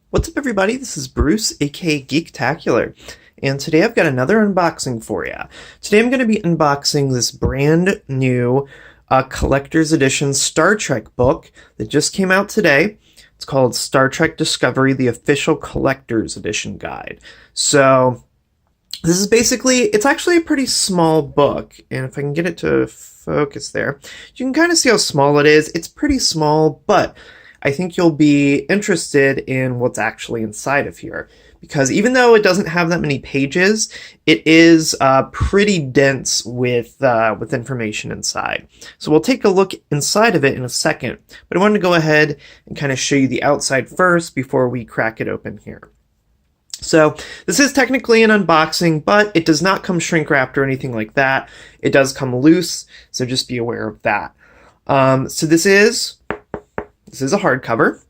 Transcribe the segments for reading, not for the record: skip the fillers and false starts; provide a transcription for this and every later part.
What's up, everybody? This is Bruce, aka Geektacular, and today I've got another unboxing for you. Today I'm going to be unboxing this brand new collector's edition Star Trek book that just came out today. It's called Star Trek Discovery, the official collector's edition guide. So this is it's actually a pretty small book, and if I can get it to focus there, you can kind of see how small it is. It's pretty small, but I think you'll be interested in what's actually inside of here, because even though it doesn't have that many pages, it is pretty dense with information inside. So we'll take a look inside of it in a second, but I wanted to go ahead and kind of show you the outside first before we crack it open here. So this is technically an unboxing, but it does not come shrink wrapped or anything like that. It does come loose, so just be aware of that. So this is a hardcover.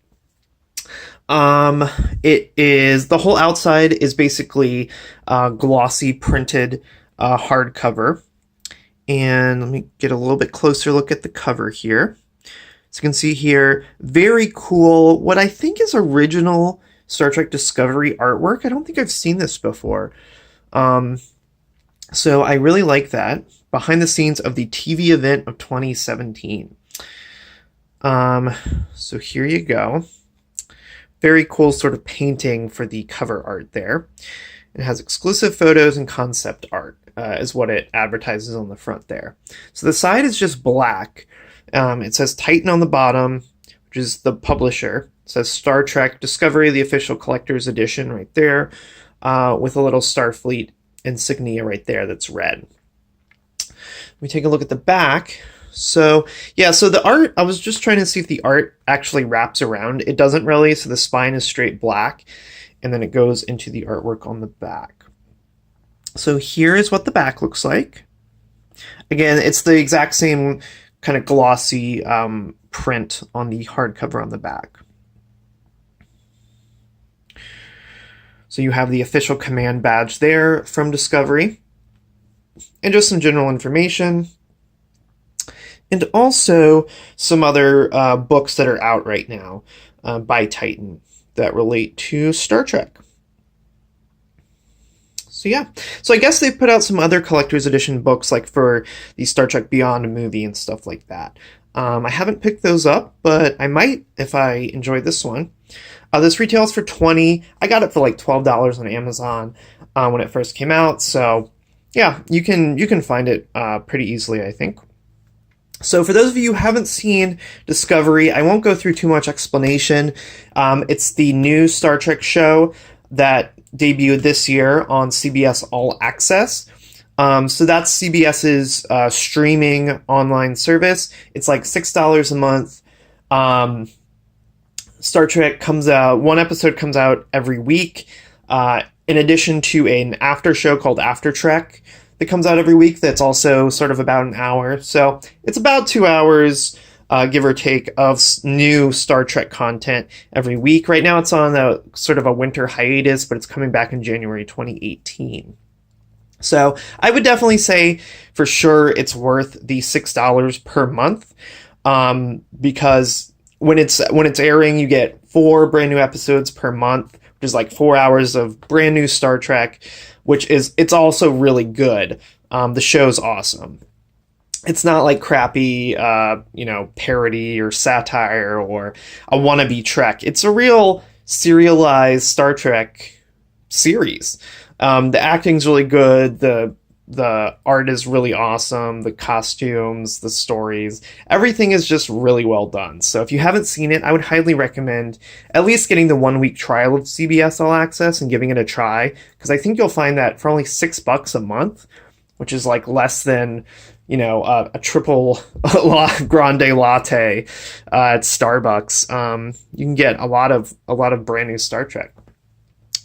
The whole outside is basically glossy printed hardcover. And let me get a little bit closer look at the cover here. So you can see here, very cool, what I think is original Star Trek Discovery artwork. I don't think I've seen this before. So I really like that. Behind the scenes of the TV event of 2017. So here you go. Very cool sort of painting for the cover art there. It has exclusive photos and concept art, is what it advertises on the front there. So the side is just black. It says Titan on the bottom, which is the publisher. It says Star Trek Discovery, the official collector's edition right there, with a little Starfleet insignia right there that's red. We take a look at the back. So yeah, so the art, I was just trying to see if the art actually wraps around. It doesn't really, so the spine is straight black, and then it goes into the artwork on the back. So here is what the back looks like. Again, it's the exact same kind of glossy print on the hardcover on the back. So you have the official command badge there from Discovery, and just some general information. And also some other books that are out right now by Titan that relate to Star Trek. So yeah, so I guess they've put out some other collector's edition books, like for the Star Trek Beyond movie and stuff like that. I haven't picked those up, but I might if I enjoy this one. This retails for $20. I got it for like $12 on Amazon when it first came out. So yeah, you can find it pretty easily, I think. So for those of you who haven't seen Discovery, I won't go through too much explanation. It's the new Star Trek show that debuted this year on CBS All Access. So that's CBS's streaming online service. It's like $6 a month. Star Trek comes out, one episode comes out every week, in addition to an after show called After Trek that comes out every week that's also sort of about an hour. So it's about 2 hours, give or take, of new Star Trek content every week. Right now it's on a sort of a winter hiatus, but it's coming back in January 2018. So I would definitely say for sure it's worth the $6 per month, because when it's airing, you get 4 brand new episodes per month, which is like 4 hours of brand new Star Trek, it's also really good. The show's awesome. It's not like crappy, parody or satire or a wannabe Trek. It's a real serialized Star Trek series. The acting's really good. The art is really awesome. The costumes, the stories, everything is just really well done. So if you haven't seen it, I would highly recommend at least getting the 1 week trial of CBS All Access and giving it a try, because I think you'll find that for only $6 a month, which is like less than, a triple grande latte at Starbucks. You can get a lot of brand new Star Trek.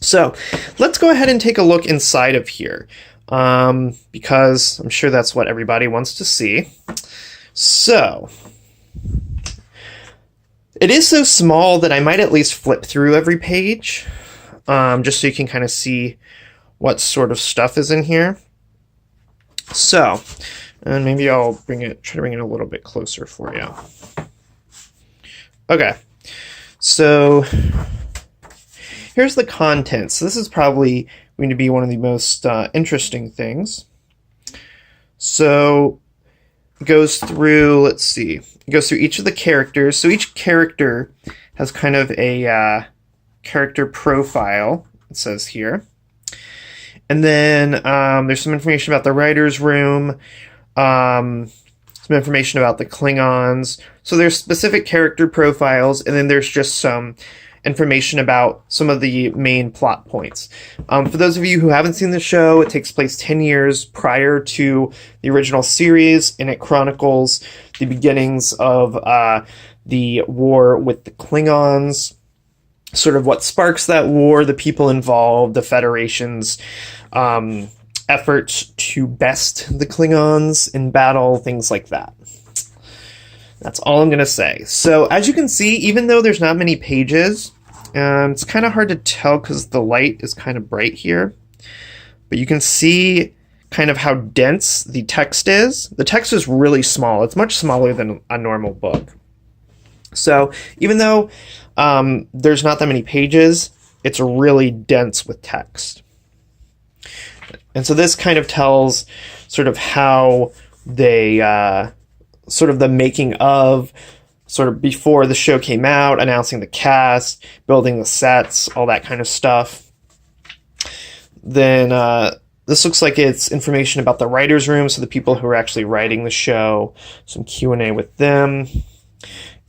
So let's go ahead and take a look inside of here. Because I'm sure that's what everybody wants to see. So, it is so small that I might at least flip through every page, just so you can kind of see what sort of stuff is in here. So, and maybe I'll try to bring it a little bit closer for you. Okay, so here's the contents. So this is probably going to be one of the most interesting things. So it goes through, let's see, it goes through each of the characters. So each character has kind of a character profile, it says here. And then there's some information about the writer's room, some information about the Klingons. So there's specific character profiles, and then there's just some information about some of the main plot points. For those of you who haven't seen the show, it takes place 10 years prior to the original series, and it chronicles the beginnings of the war with the Klingons, sort of what sparks that war, the people involved, the Federation's efforts to best the Klingons in battle, things like that. That's all I'm going to say. So as you can see, even though there's not many pages, it's kind of hard to tell because the light is kind of bright here. But you can see kind of how dense the text is. The text is really small. It's much smaller than a normal book. So even though there's not that many pages, it's really dense with text. And so this kind of tells sort of how they... sort of the making of, sort of before the show came out, announcing the cast, building the sets, all that kind of stuff. Then this looks like it's information about the writer's room, so the people who are actually writing the show, some Q&A with them,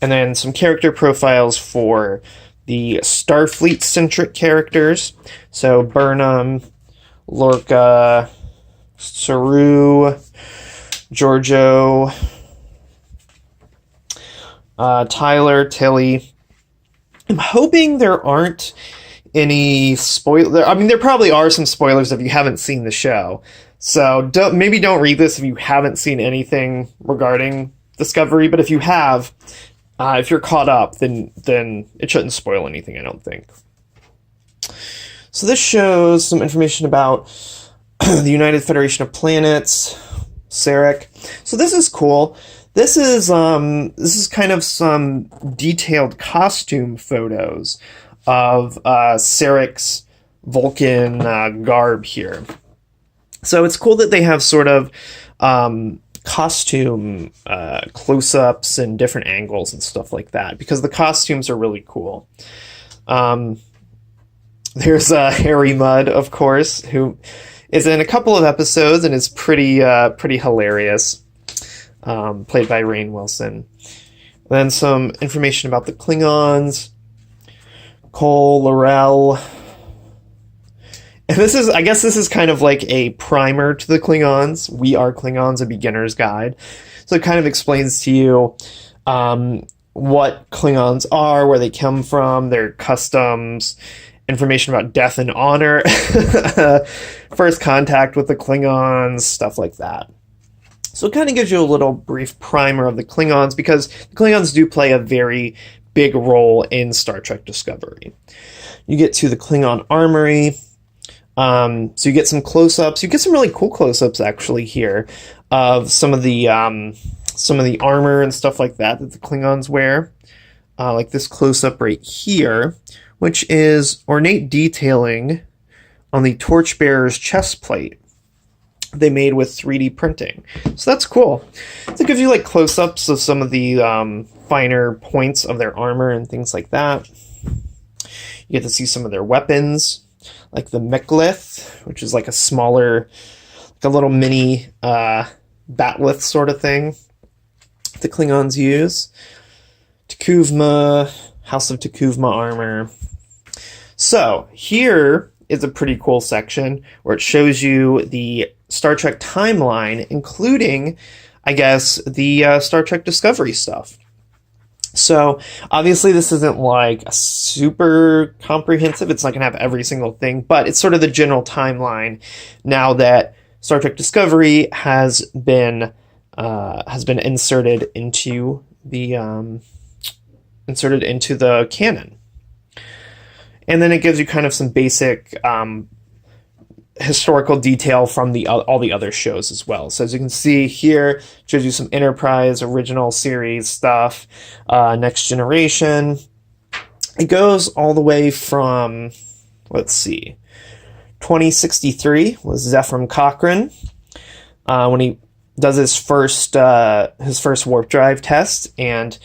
and then some character profiles for the Starfleet-centric characters. So Burnham, Lorca, Saru, Giorgio, Tyler, Tilly. I'm hoping there aren't any spoilers. I mean, there probably are some spoilers if you haven't seen the show. So maybe don't read this if you haven't seen anything regarding Discovery. But if you have, if you're caught up, then it shouldn't spoil anything, I don't think. So this shows some information about the United Federation of Planets, Sarek. So this is cool. This is kind of some detailed costume photos of Sarek's Vulcan garb here. So it's cool that they have sort of costume close-ups and different angles and stuff like that, because the costumes are really cool. There's Harry Mudd, of course, who is in a couple of episodes and is pretty hilarious. Played by Rainn Wilson. Then some information about the Klingons, Cole, Laurel. And I guess this is kind of like a primer to the Klingons. We Are Klingons, a beginner's guide. So it kind of explains to you what Klingons are, where they come from, their customs, information about death and honor, first contact with the Klingons, stuff like that. So it kind of gives you a little brief primer of the Klingons, because the Klingons do play a very big role in Star Trek Discovery. You get to the Klingon armory. So you get some close-ups. You get some really cool close-ups actually here of some of the armor and stuff like that the Klingons wear. Like this close-up right here, which is ornate detailing on the Torchbearer's chest plate they made with 3D printing. So that's cool. So it gives you like close-ups of some of the finer points of their armor and things like that. You get to see some of their weapons, like the Mek'lith, which is like a smaller, like a little mini batleth sort of thing the Klingons use. T'Kuvma, House of T'Kuvma armor. So here is a pretty cool section where it shows you the Star Trek timeline, including, I guess, the Star Trek Discovery stuff. So obviously this isn't like a super comprehensive, it's not going to have every single thing, but it's sort of the general timeline now that Star Trek Discovery has been inserted into the canon. And then it gives you kind of some basic historical detail from all the other shows as well. So as you can see here, it shows you some Enterprise, original series stuff, Next Generation. It goes all the way from, let's see. 2063 was Zephram Cochrane when he does his first warp drive test and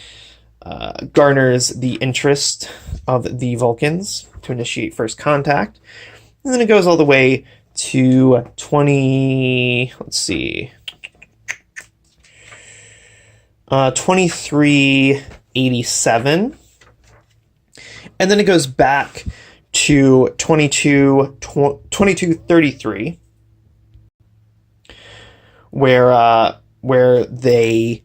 garners the interest of the Vulcans to initiate first contact. And then it goes all the way to 2387. And then it goes back to 2233, where they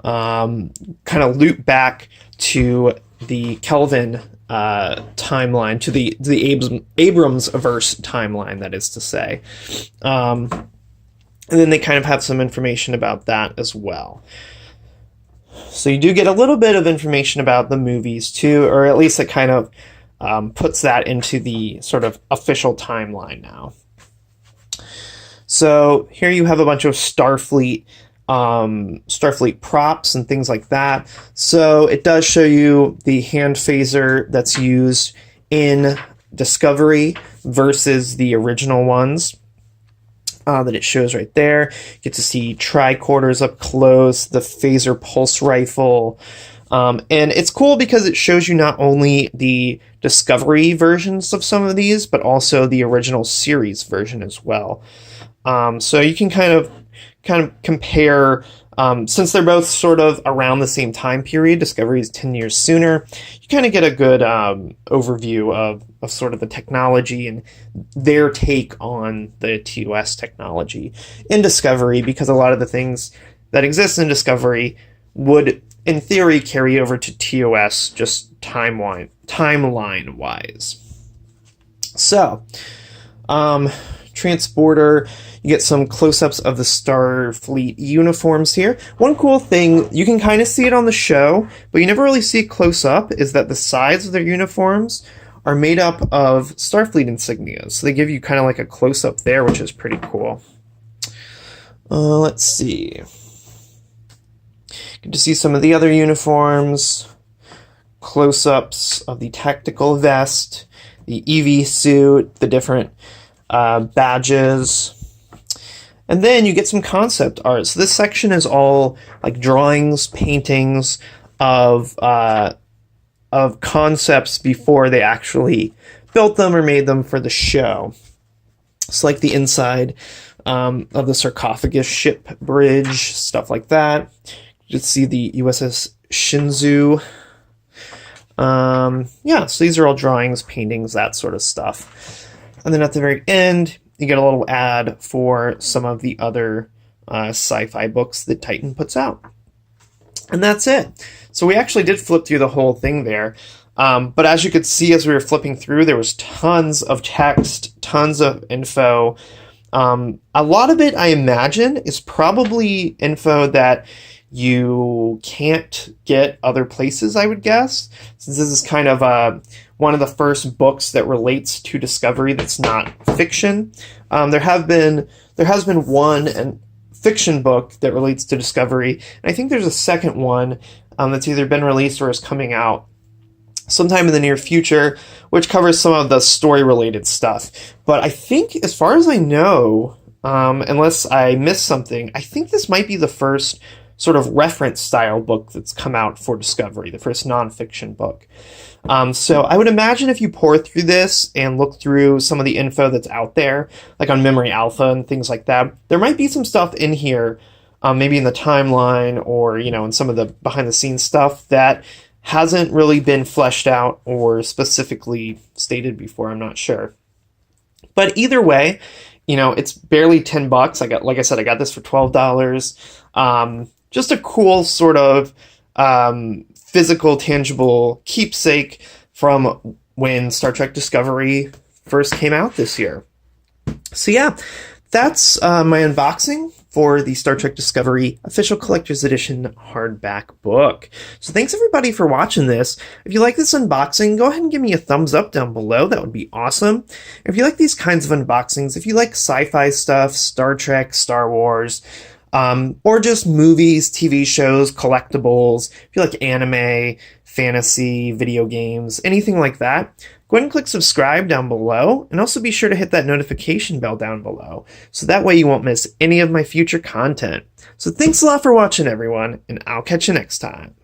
kind of loop back to the Kelvin timeline, to the Abrams-averse timeline, that is to say. And then they kind of have some information about that as well. So you do get a little bit of information about the movies too, or at least it kind of puts that into the sort of official timeline now. So here you have a bunch of Starfleet props and things like that. So it does show you the hand phaser that's used in Discovery versus the original ones that it shows right there. You get to see tricorders up close, the phaser pulse rifle. And it's cool because it shows you not only the Discovery versions of some of these, but also the original series version as well. So you can kind of compare, since they're both sort of around the same time period. Discovery is 10 years sooner. You kind of get a good overview of sort of the technology and their take on the TOS technology in Discovery, because a lot of the things that exist in Discovery would, in theory, carry over to TOS just timeline-wise. So, transporter, you get some close-ups of the Starfleet uniforms here. One cool thing, you can kind of see it on the show, but you never really see it close up, is that the sides of their uniforms are made up of Starfleet insignias. So they give you kind of like a close-up there, which is pretty cool. Let's see. Good to see some of the other uniforms. Close-ups of the tactical vest, the EV suit, the different badges. And then you get some concept art. So this section is all like drawings, paintings of concepts before they actually built them or made them for the show. It's like the inside of the sarcophagus ship bridge, stuff like that. You can see the USS Shinzu. So these are all drawings, paintings, that sort of stuff. And then at the very end, you get a little ad for some of the other sci-fi books that Titan puts out. And that's it. So we actually did flip through the whole thing there. But as you could see as we were flipping through, there was tons of text, tons of info. A lot of it, I imagine, is probably info that you can't get other places, I would guess, since this is kind of one of the first books that relates to Discovery that's not fiction. There has been one fiction book that relates to Discovery, and I think there's a second one that's either been released or is coming out sometime in the near future, which covers some of the story-related stuff. But I think, as far as I know, unless I missed something, I think this might be the first sort of reference-style book that's come out for Discovery, the first non-fiction book. So I would imagine if you pour through this and look through some of the info that's out there, like on Memory Alpha and things like that, there might be some stuff in here, maybe in the timeline or, in some of the behind-the-scenes stuff that hasn't really been fleshed out or specifically stated before. I'm not sure. But either way, it's barely $10. Like I said, I got this for $12. Just a cool sort of physical, tangible keepsake from when Star Trek Discovery first came out this year. So yeah, that's my unboxing for the Star Trek Discovery Official Collector's Edition hardback book. So thanks everybody for watching this. If you like this unboxing, go ahead and give me a thumbs up down below. That would be awesome. If you like these kinds of unboxings, if you like sci-fi stuff, Star Trek, Star Wars, or just movies, TV shows, collectibles, if you like anime, fantasy, video games, anything like that, Go ahead and click subscribe down below, and also be sure to hit that notification bell down below, so that way you won't miss any of my future content. So thanks a lot for watching, everyone, and I'll catch you next time.